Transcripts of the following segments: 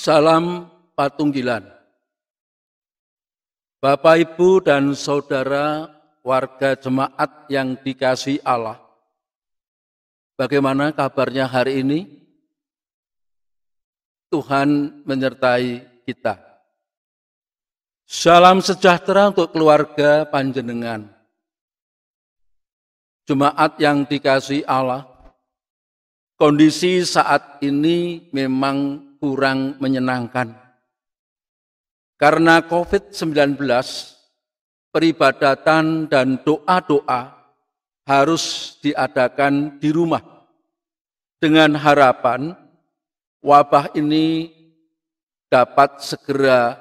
Salam Patunggilan. Bapak, Ibu, dan Saudara warga jemaat yang dikasihi Allah. Bagaimana kabarnya hari ini? Tuhan menyertai kita. Salam sejahtera untuk keluarga panjenengan. Jemaat yang dikasihi Allah, kondisi saat ini memang kurang menyenangkan. Karena COVID-19, peribadatan dan doa-doa harus diadakan di rumah dengan harapan wabah ini dapat segera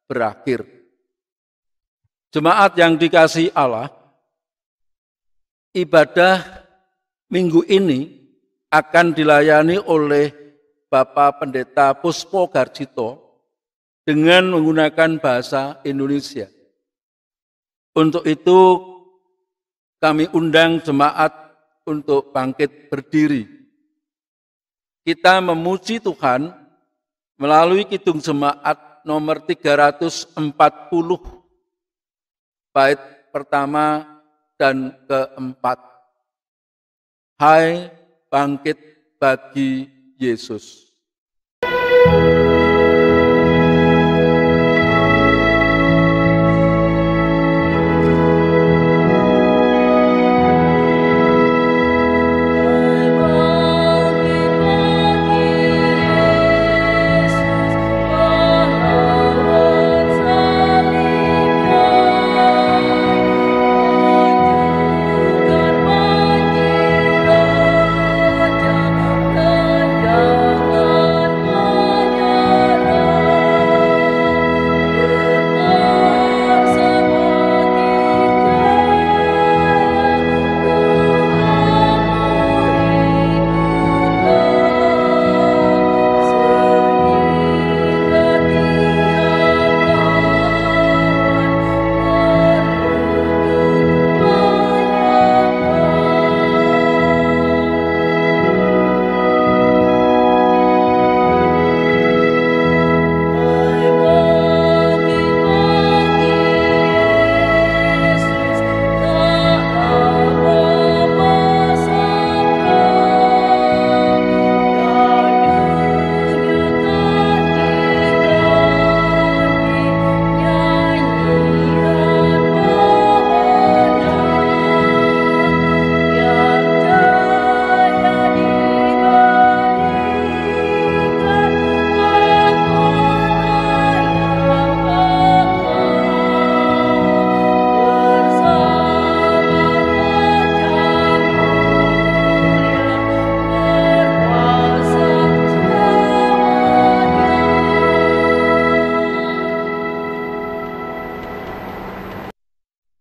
berakhir. Jemaat yang dikasihi Allah, ibadah minggu ini akan dilayani oleh Bapak Pendeta Puspo Garjito dengan menggunakan bahasa Indonesia. Untuk itu kami undang jemaat untuk bangkit berdiri. Kita memuji Tuhan melalui kidung jemaat nomor 340, bait pertama dan keempat. Hai bangkit bagi Yesus.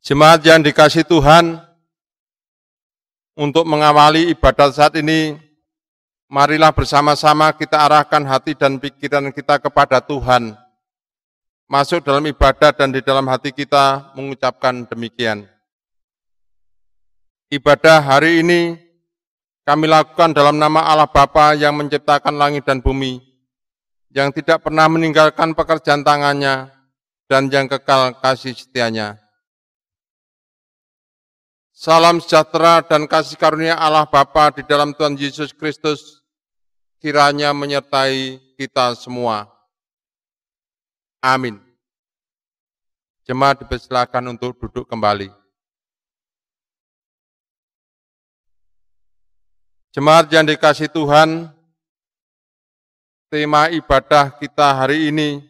Jemaat yang dikasihi Tuhan, untuk mengawali ibadat saat ini, marilah bersama-sama kita arahkan hati dan pikiran kita kepada Tuhan. Masuk dalam ibadat dan di dalam hati kita mengucapkan demikian. Ibadah hari ini kami lakukan dalam nama Allah Bapa yang menciptakan langit dan bumi, yang tidak pernah meninggalkan pekerjaan tangannya, dan yang kekal kasih setianya. Salam sejahtera dan kasih karunia Allah Bapa di dalam Tuhan Yesus Kristus kiranya menyertai kita semua. Amin. Jemaat dipersilakan untuk duduk kembali. Jemaat yang dikasihi Tuhan, tema ibadah kita hari ini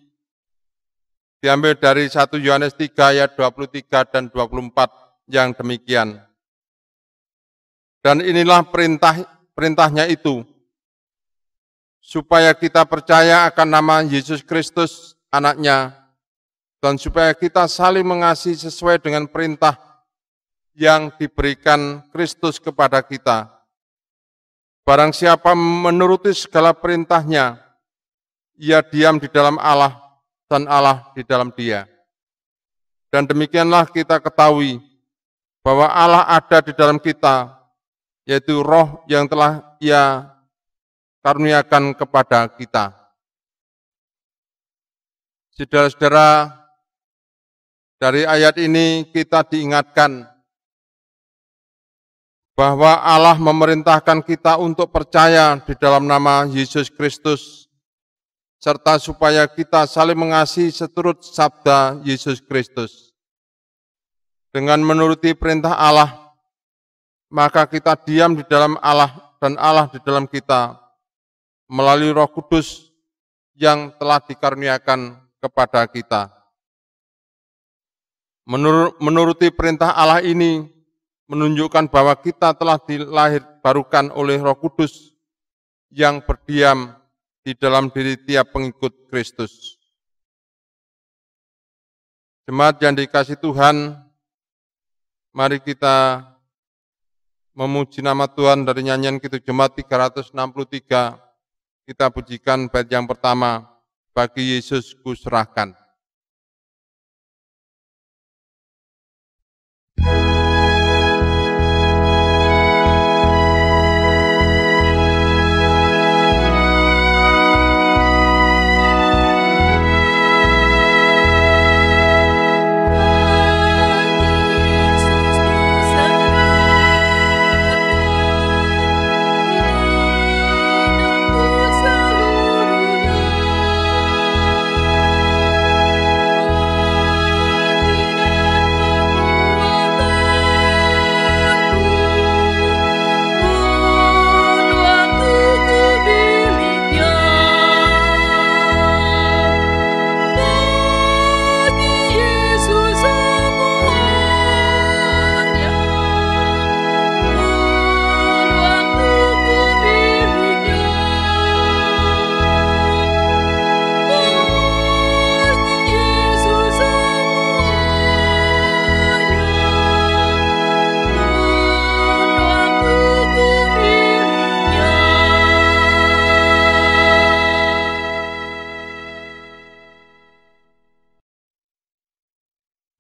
diambil dari 1 Yohanes 3 ayat 23 dan 24. Yang demikian. Dan inilah perintahnya itu, supaya kita percaya akan nama Yesus Kristus, anaknya, dan supaya kita saling mengasihi sesuai dengan perintah yang diberikan Kristus kepada kita. Barang siapa menuruti segala perintahnya, ia diam di dalam Allah, dan Allah di dalam dia. Dan demikianlah kita ketahui bahwa Allah ada di dalam kita, yaitu Roh yang telah Ia karuniakan kepada kita. Saudara-saudara, dari ayat ini kita diingatkan bahwa Allah memerintahkan kita untuk percaya di dalam nama Yesus Kristus, serta supaya kita saling mengasihi seturut sabda Yesus Kristus. Dengan menuruti perintah Allah, maka kita diam di dalam Allah dan Allah di dalam kita, melalui Roh Kudus yang telah dikaruniakan kepada kita. Menuruti perintah Allah ini menunjukkan bahwa kita telah dilahirbarukan oleh Roh Kudus yang berdiam di dalam diri tiap pengikut Kristus. Jemaat yang dikasihi Tuhan, mari kita memuji nama Tuhan dari nyanyian Kidung Jemaat 363. Kita pujikan bait yang pertama, bagi Yesus ku serahkan.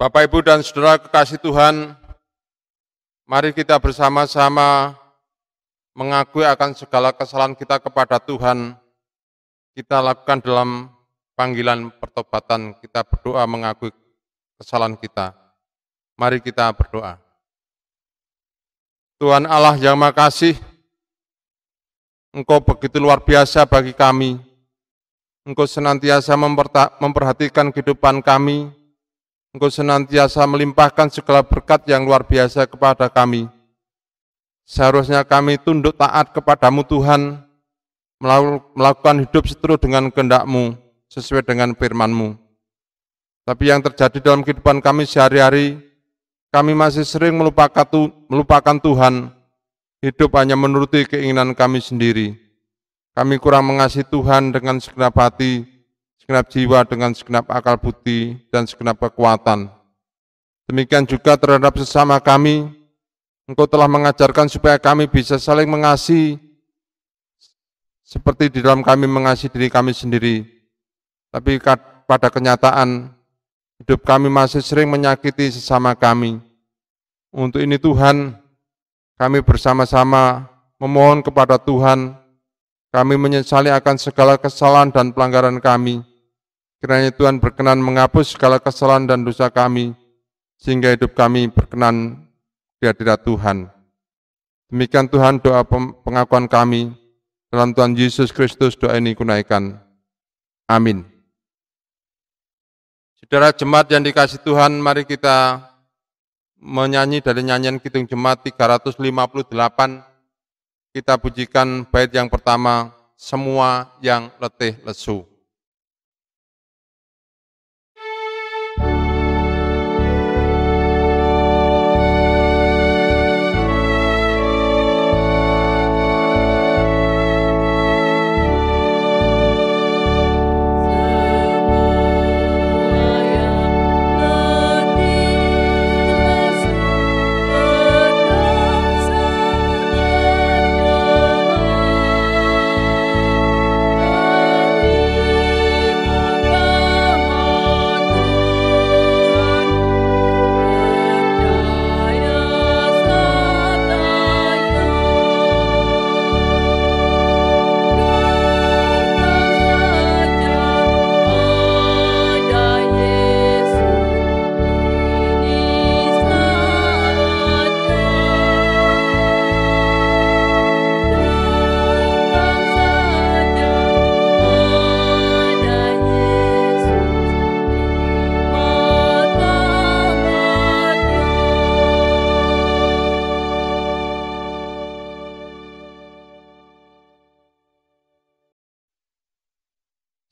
Bapak, Ibu, dan Saudara kekasih Tuhan, mari kita bersama-sama mengakui akan segala kesalahan kita kepada Tuhan. Kita lakukan dalam panggilan pertobatan, kita berdoa mengakui kesalahan kita. Mari kita berdoa. Tuhan Allah yang makasih, Engkau begitu luar biasa bagi kami. Engkau senantiasa memperhatikan kehidupan kami. Engkau senantiasa melimpahkan segala berkat yang luar biasa kepada kami. Seharusnya kami tunduk taat kepadamu Tuhan, melakukan hidup seturut dengan kehendak-Mu, sesuai dengan firman-Mu. Tapi yang terjadi dalam kehidupan kami sehari-hari, kami masih sering melupakan Tuhan, hidup hanya menuruti keinginan kami sendiri. Kami kurang mengasihi Tuhan dengan segenap hati, segenap jiwa, dengan segenap akal budi, dan segenap kekuatan. Demikian juga terhadap sesama kami, Engkau telah mengajarkan supaya kami bisa saling mengasihi, seperti di dalam kami mengasihi diri kami sendiri. Tapi pada kenyataan, hidup kami masih sering menyakiti sesama kami. Untuk ini Tuhan, kami bersama-sama memohon kepada Tuhan, kami menyesali akan segala kesalahan dan pelanggaran kami. Kiranya Tuhan berkenan menghapus segala kesalahan dan dosa kami, sehingga hidup kami berkenan di hadirat Tuhan. Demikian Tuhan doa pengakuan kami, dalam Tuhan Yesus Kristus doa ini kunaikan. Amin. Saudara jemaat yang dikasihi Tuhan, mari kita menyanyi dari nyanyian Kidung Jemaat 358. Kita pujikan bait yang pertama, semua yang letih lesu. Amin.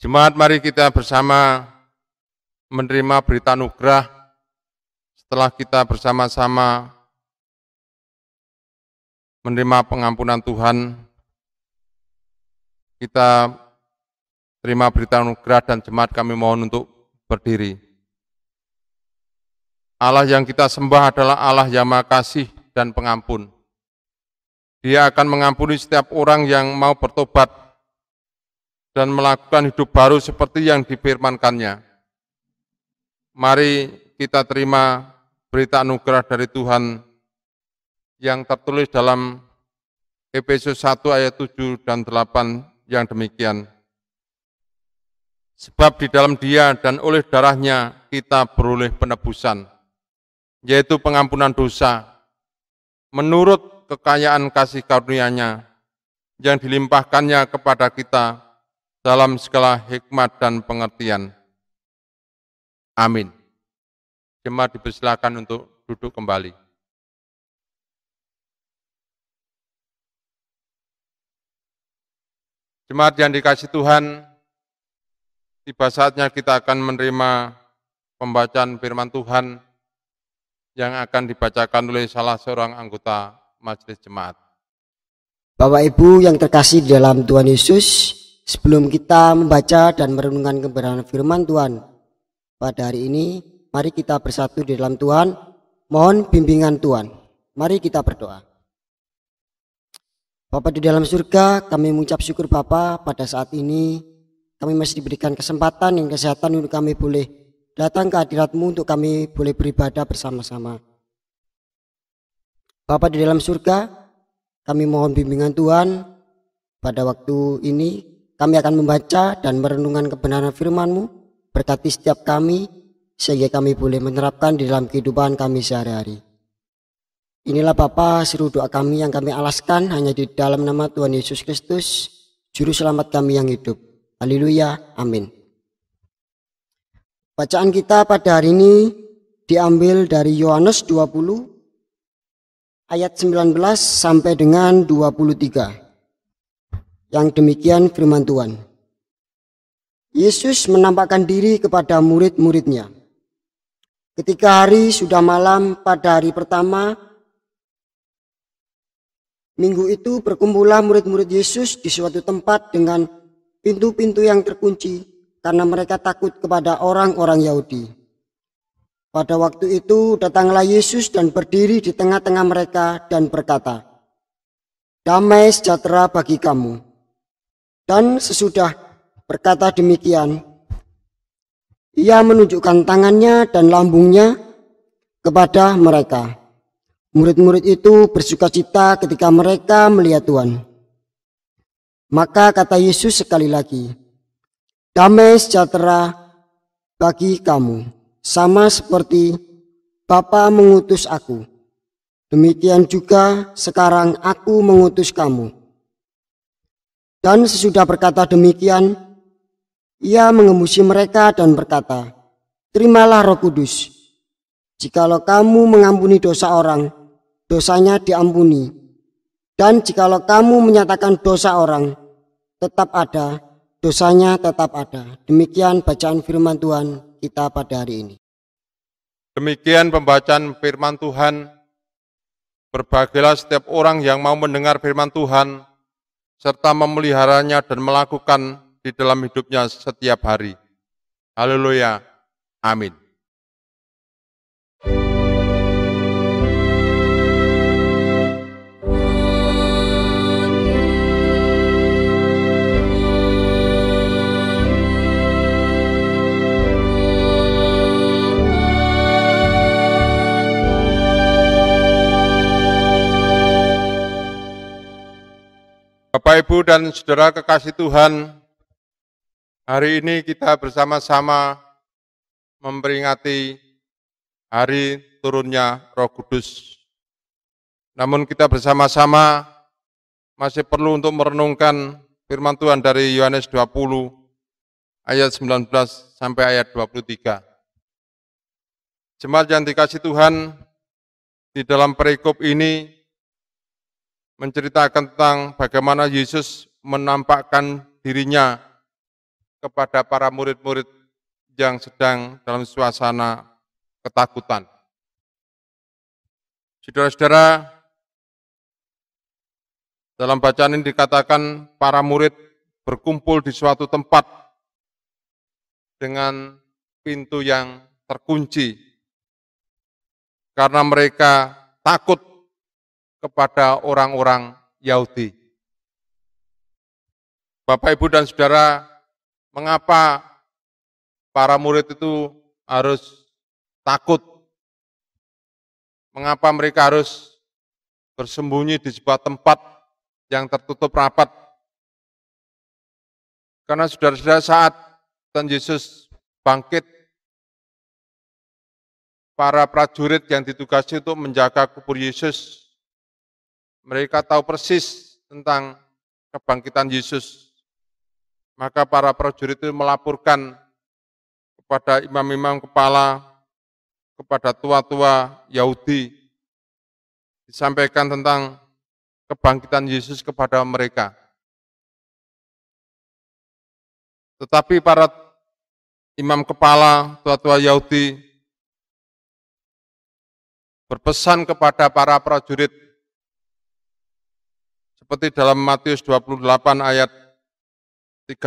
Jemaat, mari kita bersama menerima berita anugerah setelah kita bersama-sama menerima pengampunan Tuhan. Kita terima berita anugerah dan jemaat kami mohon untuk berdiri. Allah yang kita sembah adalah Allah yang Maha Kasih dan Pengampun. Dia akan mengampuni setiap orang yang mau bertobat dan melakukan hidup baru seperti yang difirmankannya. Mari kita terima berita anugerah dari Tuhan yang tertulis dalam Efesus 1 ayat 7 dan 8 yang demikian. Sebab di dalam Dia dan oleh darahnya kita beroleh penebusan, yaitu pengampunan dosa, menurut kekayaan kasih karunia-Nya yang dilimpahkannya kepada kita dalam segala hikmat dan pengertian. Amin. Jemaat dipersilakan untuk duduk kembali. Jemaat yang dikasihi Tuhan, tiba saatnya kita akan menerima pembacaan firman Tuhan yang akan dibacakan oleh salah seorang anggota majelis jemaat. Bapak Ibu yang terkasih di dalam Tuhan Yesus, sebelum kita membaca dan merenungkan kebenaran firman Tuhan pada hari ini, mari kita bersatu di dalam Tuhan, mohon bimbingan Tuhan. Mari kita berdoa. Bapa di dalam surga, kami mengucap syukur Bapa pada saat ini, kami masih diberikan kesempatan dan kesehatan untuk kami boleh datang ke hadirat-Mu untuk kami boleh beribadah bersama-sama. Bapa di dalam surga, kami mohon bimbingan Tuhan. Pada waktu ini kami akan membaca dan merenungkan kebenaran firman-Mu. Berkati setiap kami sehingga kami boleh menerapkan di dalam kehidupan kami sehari-hari. Inilah Bapa seluruh doa kami yang kami alaskan hanya di dalam nama Tuhan Yesus Kristus, Juru Selamat kami yang hidup. Haleluya, amin. Bacaan kita pada hari ini diambil dari Yohanes 20 ayat 19 sampai dengan 23. Yang demikian firman Tuhan. Yesus menampakkan diri kepada murid-muridnya. Ketika hari sudah malam pada hari pertama, minggu itu berkumpullah murid-murid Yesus di suatu tempat dengan pintu-pintu yang terkunci karena mereka takut kepada orang-orang Yahudi. Pada waktu itu datanglah Yesus dan berdiri di tengah-tengah mereka dan berkata, "Damai sejahtera bagi kamu." Dan sesudah berkata demikian, Ia menunjukkan tangannya dan lambungnya kepada mereka. Murid-murid itu bersukacita ketika mereka melihat Tuhan. Maka kata Yesus sekali lagi, "Damai sejahtera bagi kamu, sama seperti Bapa mengutus aku. Demikian juga sekarang aku mengutus kamu." Dan sesudah berkata demikian, Ia mengembusi mereka dan berkata, "Terimalah Roh Kudus. Jikalau kamu mengampuni dosa orang, dosanya diampuni. Dan jikalau kamu menyatakan dosa orang, tetap ada, dosanya tetap ada." Demikian bacaan firman Tuhan kita pada hari ini. Demikian pembacaan firman Tuhan. Berbahagialah setiap orang yang mau mendengar firman Tuhan, serta memeliharanya dan melakukan di dalam hidupnya setiap hari. Haleluya. Amin. Bapak, Ibu, dan Saudara kekasih Tuhan, hari ini kita bersama-sama memperingati hari turunnya Roh Kudus. Namun kita bersama-sama masih perlu untuk merenungkan firman Tuhan dari Yohanes 20 ayat 19 sampai ayat 23. Jemaat yang dikasihi Tuhan, di dalam perikop ini menceritakan tentang bagaimana Yesus menampakkan dirinya kepada para murid-murid yang sedang dalam suasana ketakutan. Saudara-saudara, dalam bacaan ini dikatakan para murid berkumpul di suatu tempat dengan pintu yang terkunci karena mereka takut kepada orang-orang Yahudi. Bapak, Ibu, dan Saudara, mengapa para murid itu harus takut? Mengapa mereka harus bersembunyi di sebuah tempat yang tertutup rapat? Karena saudara-saudara, saat Tuhan Yesus bangkit, para prajurit yang ditugasi untuk menjaga kubur Yesus, mereka tahu persis tentang kebangkitan Yesus. Maka para prajurit itu melaporkan kepada imam-imam kepala, kepada tua-tua Yahudi, disampaikan tentang kebangkitan Yesus kepada mereka. Tetapi para imam kepala, tua-tua Yahudi berpesan kepada para prajurit, seperti dalam Matius 28 ayat 13,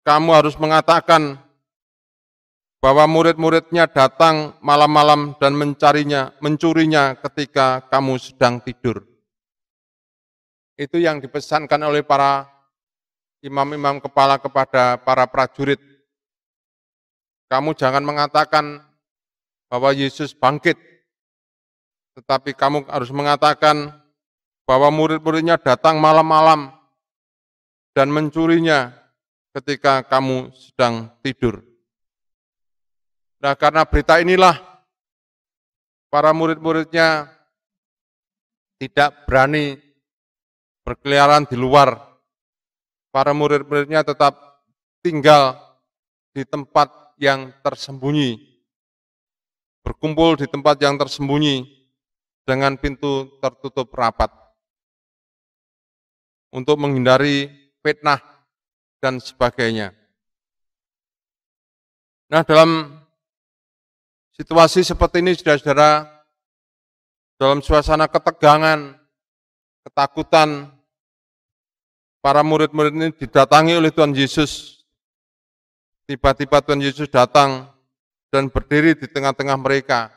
kamu harus mengatakan bahwa murid-muridnya datang malam-malam dan mencurinya ketika kamu sedang tidur. Itu yang dipesankan oleh para imam-imam kepala kepada para prajurit. Kamu jangan mengatakan bahwa Yesus bangkit, tetapi kamu harus mengatakan bahwa murid-muridnya datang malam-malam dan mencurinya ketika kamu sedang tidur. Nah, karena berita inilah, para murid-muridnya tidak berani berkeliaran di luar. Para murid-muridnya tetap tinggal di tempat yang tersembunyi, berkumpul di tempat yang tersembunyi dengan pintu tertutup rapat untuk menghindari fitnah dan sebagainya. Nah, dalam situasi seperti ini, saudara-saudara, dalam suasana ketegangan, ketakutan, para murid-murid ini didatangi oleh Tuhan Yesus. Tiba-tiba Tuhan Yesus datang dan berdiri di tengah-tengah mereka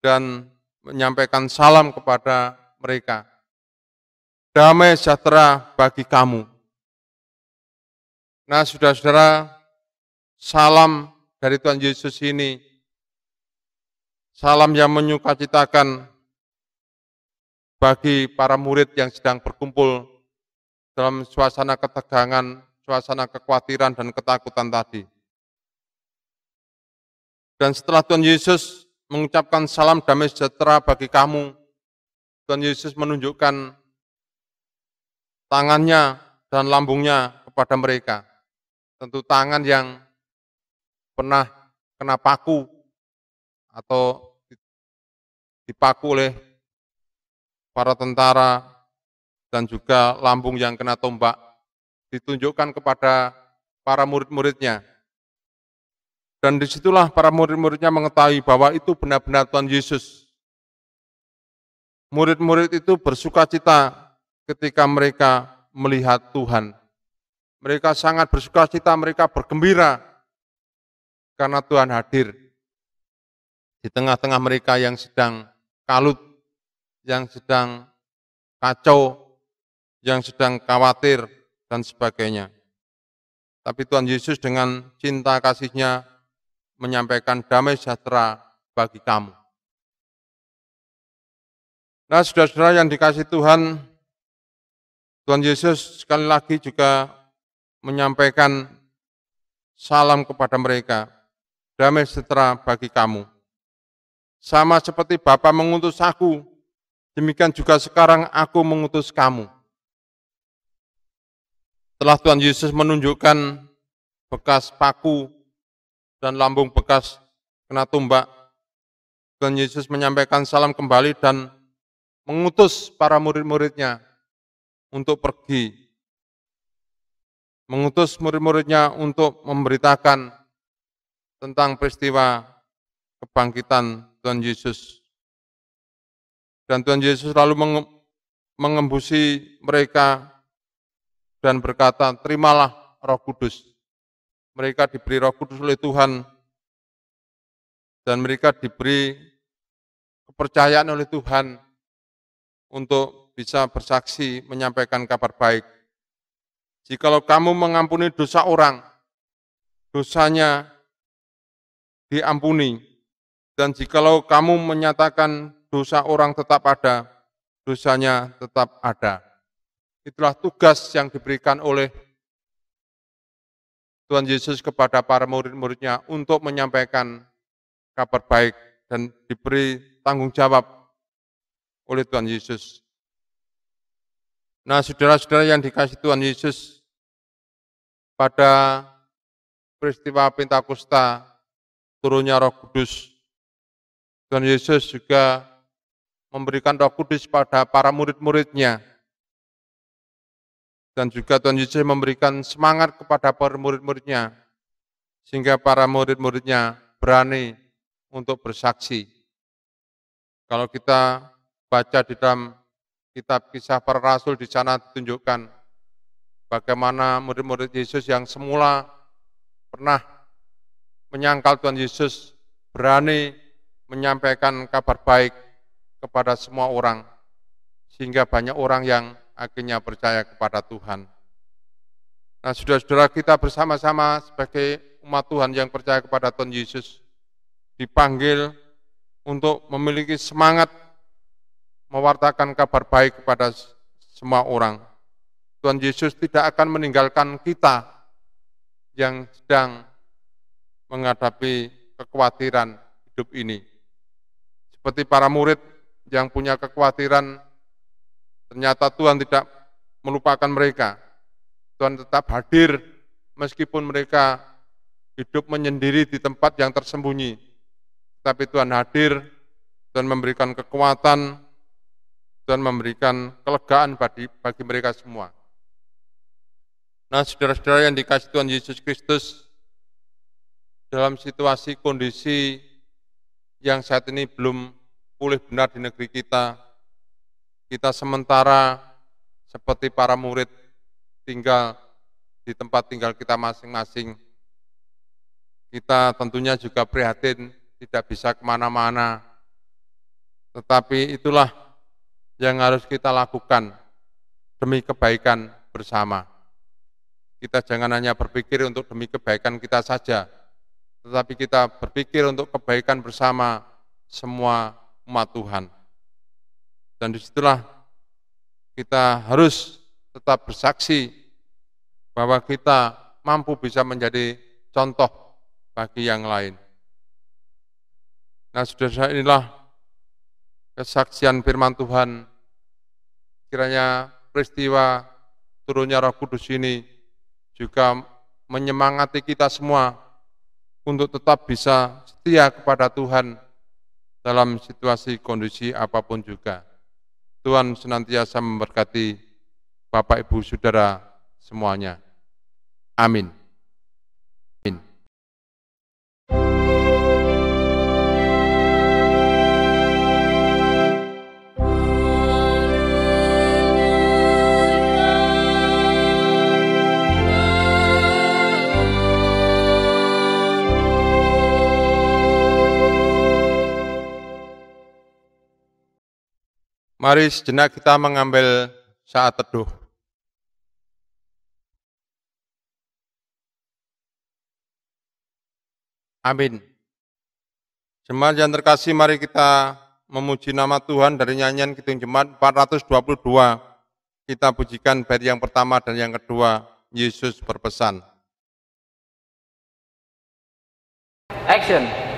dan menyampaikan salam kepada mereka. Damai sejahtera bagi kamu. Nah, saudara-saudara, salam dari Tuhan Yesus ini, salam yang menyukacitakan bagi para murid yang sedang berkumpul dalam suasana ketegangan, suasana kekhawatiran dan ketakutan tadi. Dan setelah Tuhan Yesus mengucapkan salam damai sejahtera bagi kamu, Tuhan Yesus menunjukkan tangannya dan lambungnya kepada mereka. Tentu tangan yang pernah kena paku atau dipaku oleh para tentara, dan juga lambung yang kena tombak, ditunjukkan kepada para murid-muridnya. Dan disitulah para murid-muridnya mengetahui bahwa itu benar-benar Tuhan Yesus. Murid-murid itu bersukacita ketika mereka melihat Tuhan. Mereka sangat bersukacita, mereka bergembira karena Tuhan hadir di tengah-tengah mereka yang sedang kalut, yang sedang kacau, yang sedang khawatir, dan sebagainya. Tapi Tuhan Yesus dengan cinta kasih-Nya menyampaikan damai sejahtera bagi kamu. Nah, saudara-saudara yang dikasihi Tuhan, Tuhan Yesus sekali lagi juga menyampaikan salam kepada mereka, damai sejahtera bagi kamu. Sama seperti Bapa mengutus aku, demikian juga sekarang aku mengutus kamu. Setelah Tuhan Yesus menunjukkan bekas paku dan lambung bekas kena tumbak, Tuhan Yesus menyampaikan salam kembali dan mengutus para murid-muridnya untuk pergi mengutus murid-muridnya untuk memberitakan tentang peristiwa kebangkitan Tuhan Yesus. Dan Tuhan Yesus lalu mengembusi mereka dan berkata, terimalah Roh Kudus. Mereka diberi Roh Kudus oleh Tuhan dan mereka diberi kepercayaan oleh Tuhan untuk bisa bersaksi menyampaikan kabar baik. Jikalau kamu mengampuni dosa orang, dosanya diampuni. Dan jikalau kamu menyatakan dosa orang tetap ada, dosanya tetap ada. Itulah tugas yang diberikan oleh Tuhan Yesus kepada para murid-muridnya untuk menyampaikan kabar baik dan diberi tanggung jawab oleh Tuhan Yesus. Nah, saudara-saudara yang dikasihi Tuhan Yesus, pada peristiwa Pentakosta turunnya Roh Kudus, Tuhan Yesus juga memberikan Roh Kudus pada para murid-muridnya. Dan juga Tuhan Yesus memberikan semangat kepada para murid-muridnya, sehingga para murid-muridnya berani untuk bersaksi. Kalau kita baca di dalam kitab Kisah Para Rasul, di sana ditunjukkan bagaimana murid-murid Yesus yang semula pernah menyangkal Tuhan Yesus berani menyampaikan kabar baik kepada semua orang, sehingga banyak orang yang akhirnya percaya kepada Tuhan. Nah, saudara-saudara, kita bersama-sama sebagai umat Tuhan yang percaya kepada Tuhan Yesus dipanggil untuk memiliki semangat mewartakan kabar baik kepada semua orang. Tuhan Yesus tidak akan meninggalkan kita yang sedang menghadapi kekhawatiran hidup ini. Seperti para murid yang punya kekhawatiran, ternyata Tuhan tidak melupakan mereka. Tuhan tetap hadir meskipun mereka hidup menyendiri di tempat yang tersembunyi. Tapi Tuhan hadir, Tuhan memberikan kekuatan, Tuhan memberikan kelegaan bagi mereka semua. Nah, saudara-saudara yang dikasihi Tuhan Yesus Kristus, dalam situasi kondisi yang saat ini belum pulih benar di negeri kita sementara seperti para murid tinggal di tempat tinggal kita masing-masing. Kita tentunya juga prihatin, tidak bisa kemana-mana. Tetapi itulah yang harus kita lakukan demi kebaikan bersama. Kita jangan hanya berpikir untuk demi kebaikan kita saja, tetapi kita berpikir untuk kebaikan bersama semua umat Tuhan. Dan disitulah kita harus tetap bersaksi bahwa kita mampu bisa menjadi contoh bagi yang lain. Nah, saudara, inilah kesaksian firman Tuhan. Kiranya peristiwa turunnya Roh Kudus ini juga menyemangati kita semua untuk tetap bisa setia kepada Tuhan dalam situasi kondisi apapun juga. Tuhan senantiasa memberkati Bapak, Ibu, Saudara semuanya. Amin. Amin. Mari sejenak kita mengambil saat teduh. Amin. Jemaat yang terkasih, mari kita memuji nama Tuhan dari nyanyian Kidung Jemaat 422. Kita pujikan bait yang pertama dan yang kedua, Yesus berpesan. Action. Oh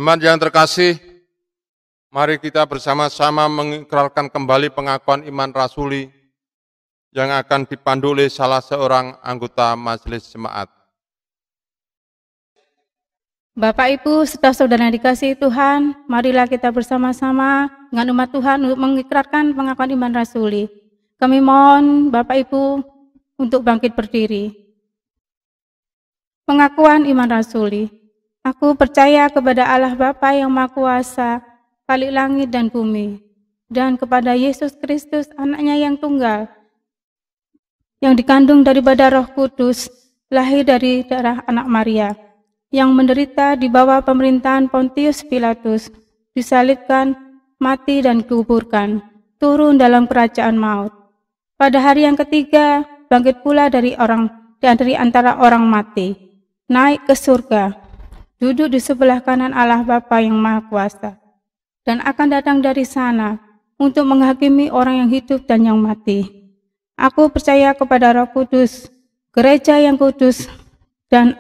Jemaat yang terkasih, mari kita bersama-sama mengikrarkan kembali pengakuan iman rasuli yang akan dipandu oleh salah seorang anggota majelis jemaat. Bapak, Ibu, saudara-saudara yang dikasihi Tuhan, marilah kita bersama-sama dengan umat Tuhan untuk mengikrarkan pengakuan iman rasuli. Kami mohon Bapak Ibu untuk bangkit berdiri. Pengakuan iman rasuli. Aku percaya kepada Allah Bapa yang Maha Kuasa, Khalik langit dan bumi, dan kepada Yesus Kristus, anaknya yang tunggal, yang dikandung daripada Roh Kudus, lahir dari darah anak Maria, yang menderita di bawah pemerintahan Pontius Pilatus, disalibkan, mati dan dikuburkan, turun dalam kerajaan maut. Pada hari yang ketiga, bangkit pula dari antara orang mati, naik ke surga, duduk di sebelah kanan Allah Bapa yang Maha Kuasa, dan akan datang dari sana untuk menghakimi orang yang hidup dan yang mati. Aku percaya kepada Roh Kudus, gereja yang kudus, dan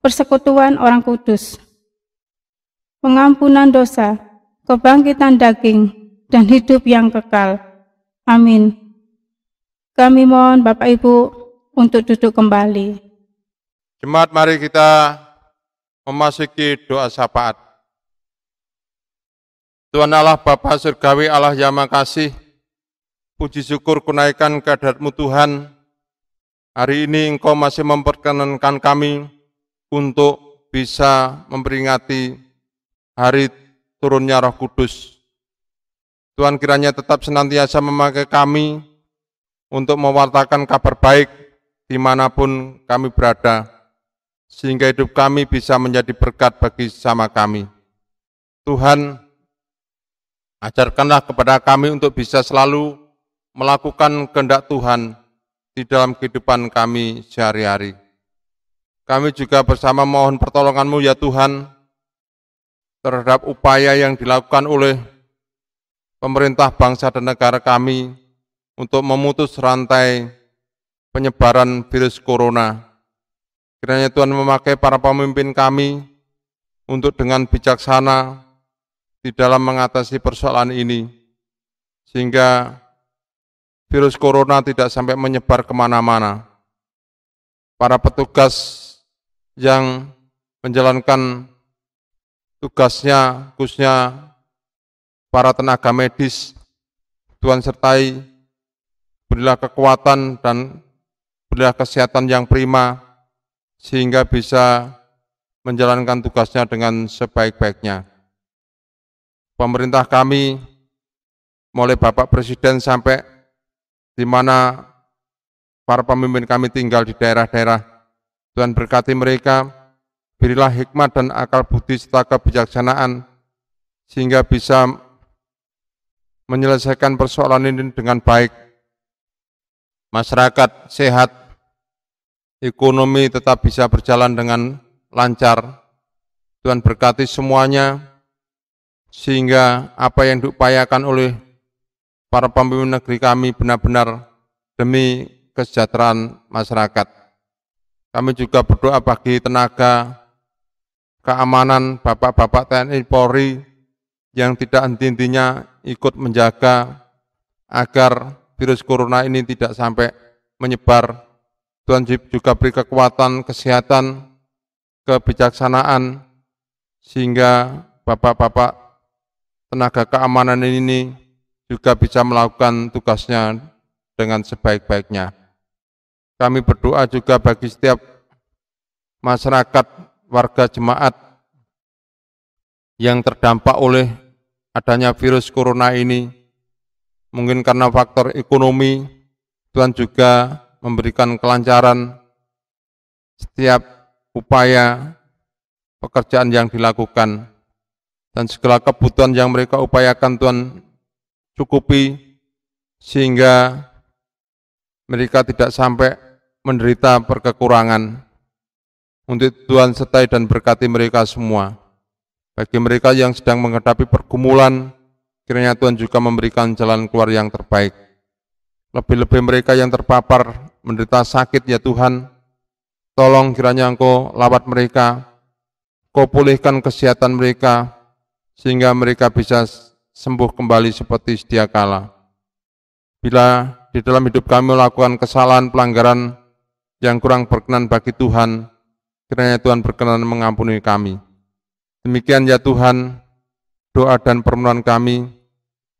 persekutuan orang kudus, pengampunan dosa, kebangkitan daging, dan hidup yang kekal. Amin. Kami mohon Bapak Ibu untuk duduk kembali. Jemaat, mari kita memasuki doa syafaat. Tuhan Allah Bapa Surgawi, Allah yang Maha Kasih, puji syukur kunaikan kehadirat-Mu Tuhan. Hari ini Engkau masih memperkenankan kami untuk bisa memperingati hari turunnya Roh Kudus. Tuhan kiranya tetap senantiasa memakai kami untuk mewartakan kabar baik dimanapun kami berada, sehingga hidup kami bisa menjadi berkat bagi sesama kami. Tuhan, ajarkanlah kepada kami untuk bisa selalu melakukan kehendak Tuhan di dalam kehidupan kami sehari-hari. Kami juga bersama mohon pertolongan-Mu ya Tuhan, terhadap upaya yang dilakukan oleh pemerintah bangsa dan negara kami untuk memutus rantai penyebaran virus corona. Kiranya Tuhan memakai para pemimpin kami untuk dengan bijaksana di dalam mengatasi persoalan ini, sehingga virus corona tidak sampai menyebar kemana-mana. Para petugas yang menjalankan tugasnya, khususnya para tenaga medis, Tuhan sertai, berilah kekuatan dan berilah kesehatan yang prima, sehingga bisa menjalankan tugasnya dengan sebaik-baiknya. Pemerintah kami, mulai Bapak Presiden sampai di mana para pemimpin kami tinggal di daerah-daerah, Tuhan berkati mereka, berilah hikmat dan akal budi serta kebijaksanaan, sehingga bisa menyelesaikan persoalan ini dengan baik. Masyarakat sehat, ekonomi tetap bisa berjalan dengan lancar. Tuhan berkati semuanya, sehingga apa yang diupayakan oleh para pemimpin negeri kami benar-benar demi kesejahteraan masyarakat. Kami juga berdoa bagi tenaga keamanan, Bapak-Bapak TNI Polri, yang tidak henti-hentinya ikut menjaga agar virus corona ini tidak sampai menyebar. Tuhan juga beri kekuatan, kesehatan, kebijaksanaan, sehingga Bapak-Bapak tenaga keamanan ini juga bisa melakukan tugasnya dengan sebaik-baiknya. Kami berdoa juga bagi setiap masyarakat, warga jemaat yang terdampak oleh adanya virus corona ini. Mungkin karena faktor ekonomi, Tuhan juga memberikan kelancaran setiap upaya pekerjaan yang dilakukan, dan segala kebutuhan yang mereka upayakan Tuhan cukupi, sehingga mereka tidak sampai menderita berkekurangan. Untuk Tuhan sertai dan berkati mereka semua. Bagi mereka yang sedang menghadapi pergumulan, kiranya Tuhan juga memberikan jalan keluar yang terbaik. Lebih-lebih mereka yang terpapar menderita sakit ya Tuhan, tolong kiranya Engkau lawat mereka, Engkau pulihkan kesehatan mereka, sehingga mereka bisa sembuh kembali seperti sedia kala. Bila di dalam hidup kami melakukan kesalahan pelanggaran yang kurang berkenan bagi Tuhan, kiranya Tuhan berkenan mengampuni kami. Demikian ya Tuhan, doa dan permohonan kami,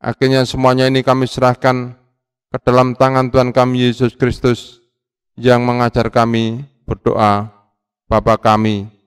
akhirnya semuanya ini kami serahkan ke dalam tangan Tuhan kami Yesus Kristus, yang mengajar kami berdoa, Bapa kami.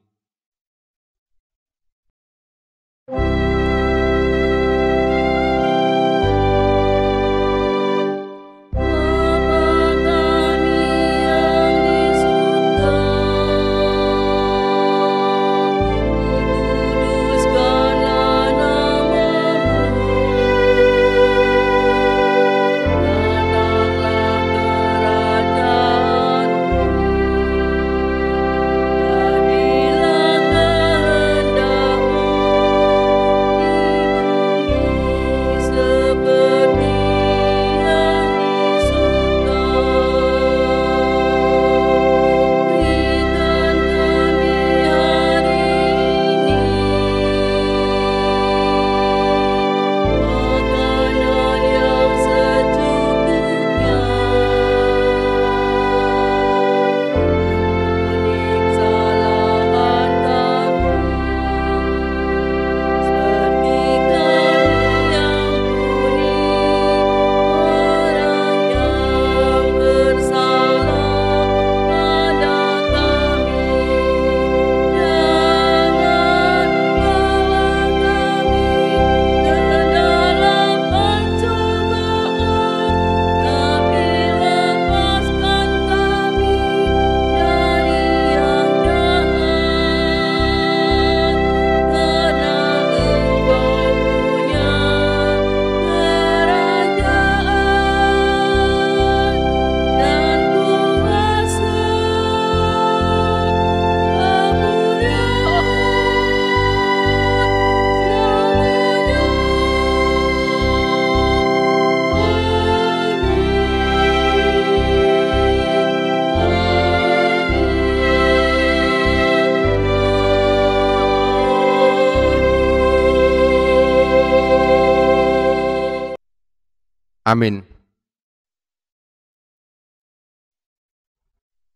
Amin.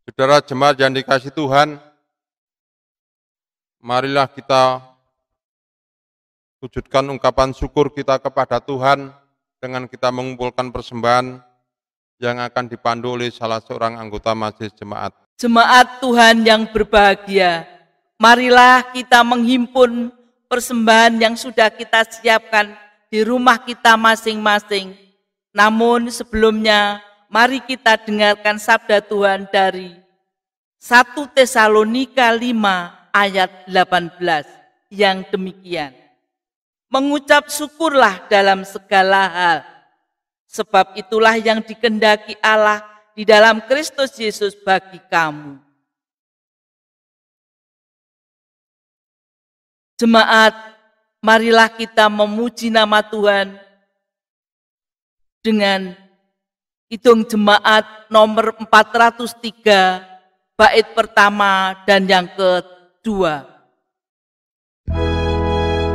Saudara jemaat yang dikasihi Tuhan, marilah kita wujudkan ungkapan syukur kita kepada Tuhan dengan kita mengumpulkan persembahan yang akan dipandu oleh salah seorang anggota majelis jemaat. Jemaat Tuhan yang berbahagia, marilah kita menghimpun persembahan yang sudah kita siapkan di rumah kita masing-masing. Namun sebelumnya, mari kita dengarkan sabda Tuhan dari 1 Tesalonika 5 ayat 18 yang demikian. Mengucap syukurlah dalam segala hal, sebab itulah yang dikehendaki Allah di dalam Kristus Yesus bagi kamu. Jemaat, marilah kita memuji nama Tuhan dengan hitung jemaat nomor 403, bait pertama dan yang kedua. Hidup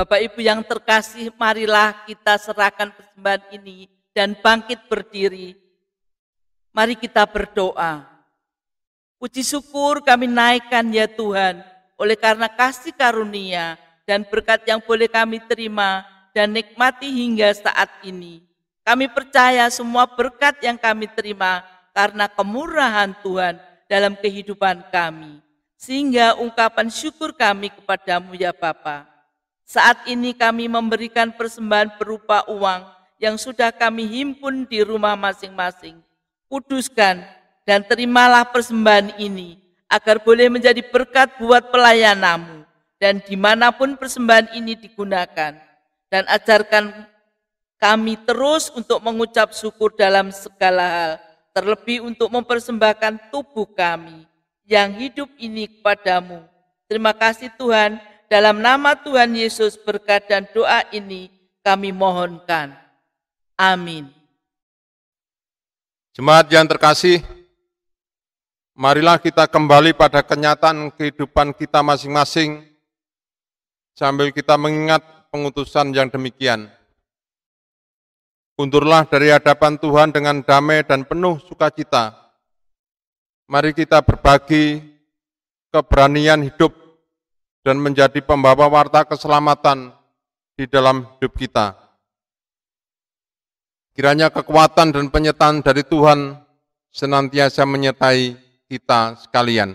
Bapak Ibu yang terkasih, marilah kita serahkan persembahan ini dan bangkit berdiri. Mari kita berdoa. Puji syukur kami naikkan ya Tuhan, oleh karena kasih karunia dan berkat yang boleh kami terima dan nikmati hingga saat ini. Kami percaya semua berkat yang kami terima karena kemurahan Tuhan dalam kehidupan kami. Sehingga ungkapan syukur kami kepadamu ya Bapa. Saat ini kami memberikan persembahan berupa uang yang sudah kami himpun di rumah masing-masing. Kuduskan dan terimalah persembahan ini agar boleh menjadi berkat buat pelayan-Mu dan dimanapun persembahan ini digunakan. Dan ajarkan kami terus untuk mengucap syukur dalam segala hal, terlebih untuk mempersembahkan tubuh kami yang hidup ini kepadamu. Terima kasih Tuhan, dalam nama Tuhan Yesus berkat dan doa ini kami mohonkan. Amin. Jemaat yang terkasih, marilah kita kembali pada kenyataan kehidupan kita masing-masing sambil kita mengingat pengutusan yang demikian. Undurlah dari hadapan Tuhan dengan damai dan penuh sukacita. Mari kita berbagi keberanian hidup dan menjadi pembawa warta keselamatan di dalam hidup kita. Kiranya kekuatan dan penyertaan dari Tuhan senantiasa menyertai kita sekalian.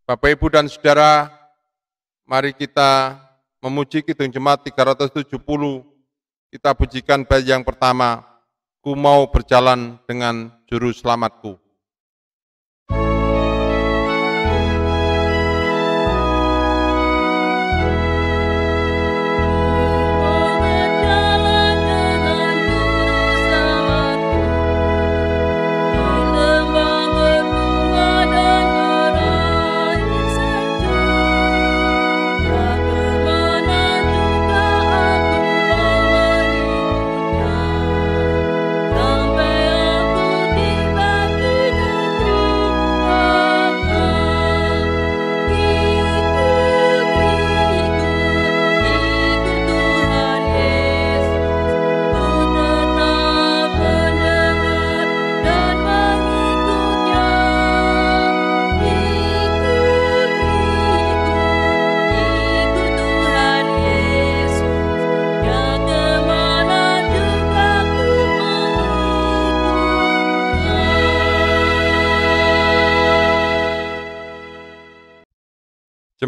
Bapak, Ibu, dan Saudara, mari kita memuji Kidung Jemaat 370. Kita pujikan bait yang pertama, Ku mau berjalan dengan juru selamatku.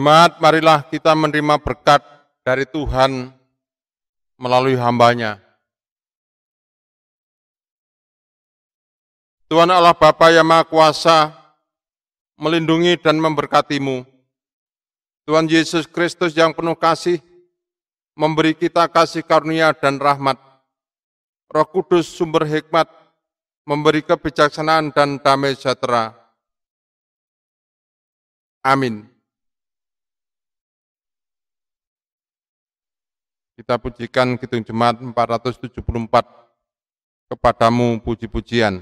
Jemaat, marilah kita menerima berkat dari Tuhan melalui hamba-Nya. Tuhan Allah Bapa yang Maha Kuasa melindungi dan memberkati-Mu. Tuhan Yesus Kristus yang penuh kasih memberi kita kasih karunia dan rahmat. Roh Kudus sumber hikmat memberi kebijaksanaan dan damai sejahtera. Amin. Kita pujikan Kidung Jemaat 474, Kepadamu puji-pujian.